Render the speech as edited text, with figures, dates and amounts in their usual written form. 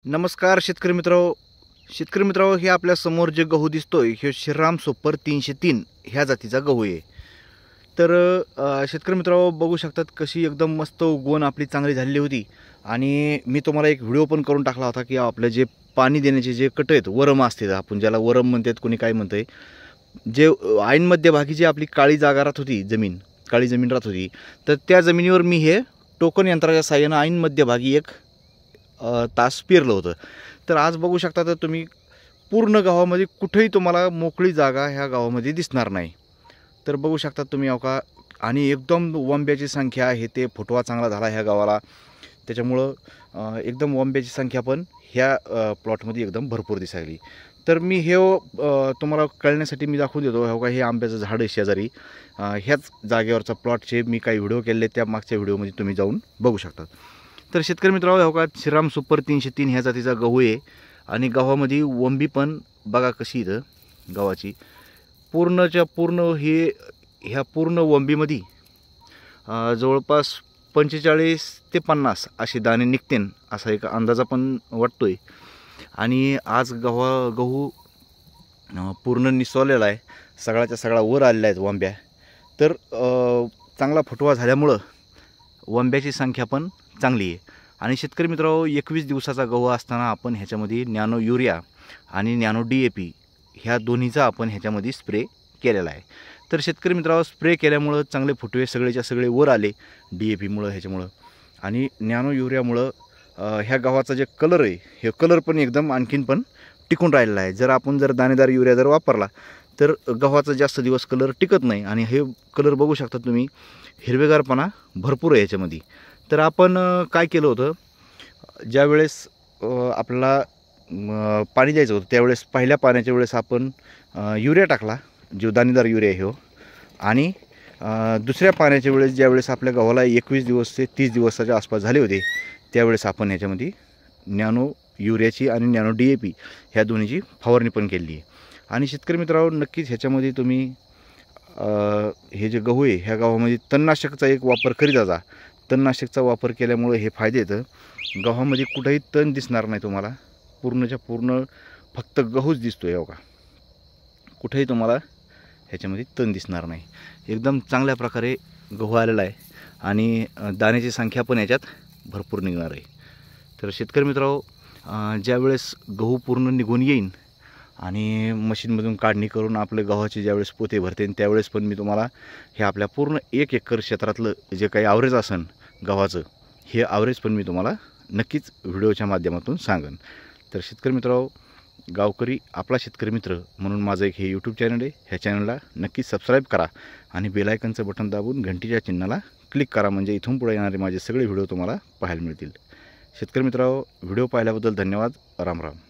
नमस्कार शेतकरी मित्रांनो, हे आपल्या समोर जे गहू दिसतोय हे श्रीराम सुपर 303 ह्या जातीचा गहू आहे। तर शेतकरी मित्रांनो बघू शकतात कशी एकदम मस्त उगवण आपली चांगली झालेली होती। आणि मी तुम्हाला एक व्हिडिओ पण करून टाकला होता की आपले जे पाणी देण्याचे जे कट आहेत, वरम असते, आपण ज्याला वरम म्हणतात, कोणी काय म्हणतंय, जे ऐन मध्यभागी जी आपली काळी जागा राहत होती, काळी जमीन राहत होती, तर त्या जमिनीवर मी हे टोकन यंत्राच्या साहाय्याने ऐन मध्यभागी एक तास पेरलं होतं। तर आज बघू शकता तर तुम्ही पूर्ण गावामध्ये कुठेही तुम्हाला मोकळी जागा ह्या गावामध्ये दिसणार नाही। तर बघू शकता तुम्ही का, आणि एकदम वंब्याची संख्या आहे, ते फुटवा चांगला झाला ह्या गावाला, त्याच्यामुळं एकदम वंब्याची संख्या पण ह्या प्लॉटमध्ये एकदम भरपूर दिसायली। तर मी हे तुम्हाला कळण्यासाठी मी दाखवून देतो, हो का, हे आंब्याचं झाड आहे शेजारी, ह्याच जागेवरचा प्लॉटचे मी काही व्हिडिओ केले, त्या मागच्या व्हिडिओमध्ये तुम्ही जाऊन बघू शकता। तर शेतकरी मित्रांनो, हो का, श्रीराम सुपर 303 ह्या जातीचा गहू आहे। आणि गव्हामध्ये वंबी पण बघा कशी, इथं गव्हाची पूर्णच्या पूर्ण ह्या पूर्ण वंबीमध्ये जवळपास 45 ते 50 असे दाणे निघतील असा एक अंदाजा पण वाटतोय। आणि आज गहू पूर्ण निसवलेला आहे, सगळ्याच्या सगळा वर आलेला आहे वंब्या। तर चांगला फुटवा झाल्यामुळं वंब्याची संख्या पण चांगली आहे। आणि शेतकरी मित्रांनो, 21 दिवसाचा गहू असताना आपण ह्याच्यामध्ये नॅनो युरिया आणि नॅनो DAP ह्या दोन्हीचा आपण ह्याच्यामध्ये स्प्रे केलेला आहे। तर शेतकरी मित्रांनो, स्प्रे केल्यामुळं चांगले फुटवे सगळेच्या सगळे वर आले DAPमुळं, ह्याच्यामुळं। आणि नॅनो युरियामुळं ह्या गव्हाचा जे कलर आहे, हे कलर पण एकदम आणखीन पण टिकून राहिलेला आहे। जर आपण दाणेदार युरिया जर वापरला तर गव्हाचा जास्त दिवस कलर टिकत नाही। आणि हे कलर बघू शकता तुम्ही, हिरवेगारपणा भरपूर आहे याच्यामध्ये। तर आपण काय केलं होतं, ज्यावेळेस आपल्याला पाणी द्यायचं होतं त्यावेळेस पहिल्या पाण्याच्या वेळेस आपण युरिया टाकला, जो दाणेदार युरिया आहे हो। आणि दुसऱ्या पाण्याच्या वेळेस ज्यावेळेस आपल्या गव्हाला 21 दिवस ते 30 दिवसाच्या आसपास झाले होते, त्यावेळेस आपण ह्याच्यामध्ये नॅनो युरियाची आणि नॅनो DAP ह्या दोन्हीची फवारणी पण केली आहे। आणि शेतकरी मित्रांनो, नक्कीच ह्याच्यामध्ये तुम्ही हे जे गहू आहे ह्या गव्हामध्ये तणनाशकचा एक वापर करीत जा। तणनाशकचा वापर केल्यामुळे हे फायदे येतं, गव्हामध्ये कुठेही तण दिसणार नाही तुम्हाला, पूर्णच्या पूर्ण फक्त गहूच दिसतोय हो का, कुठेही तुम्हाला ह्याच्यामध्ये तण दिसणार नाही। एकदम चांगल्या प्रकारे गहू आलेला आहे आणि दाण्याची संख्या पण याच्यात भरपूर निघणार आहे। तर शेतकरी मित्रांनो, ज्यावेळेस गहू पूर्ण निघून येईन आणि मशीनमधून काढणी करून आपले गव्हाचे ज्यावेळेस पोते भरते, त्यावेळेस पण मी तुम्हाला हे आपल्या पूर्ण 1 एकर क्षेत्रातलं जे काही ॲव्हरेज असेल गव्हाचं, हे ॲव्हरेज पण मी तुम्हाला नक्कीच व्हिडिओच्या माध्यमातून सांगेन। तर शेतकरी मित्रांनो, गावकरी आपला शेतकरी मित्र म्हणून माझं एक हे यूट्यूब चॅनल आहे, ह्या चॅनलला नक्की सबस्क्राईब करा आणि बेल आयकनचं बटन दाबून घंटीच्या चिन्हाला क्लिक करा, म्हणजे इथून पुढे येणारे माझे सगळे व्हिडिओ तुम्हाला पाहायला मिळतील। शेतकरी मित्रांनो, व्हिडिओ पाहिल्याबद्दल धन्यवाद। राम राम।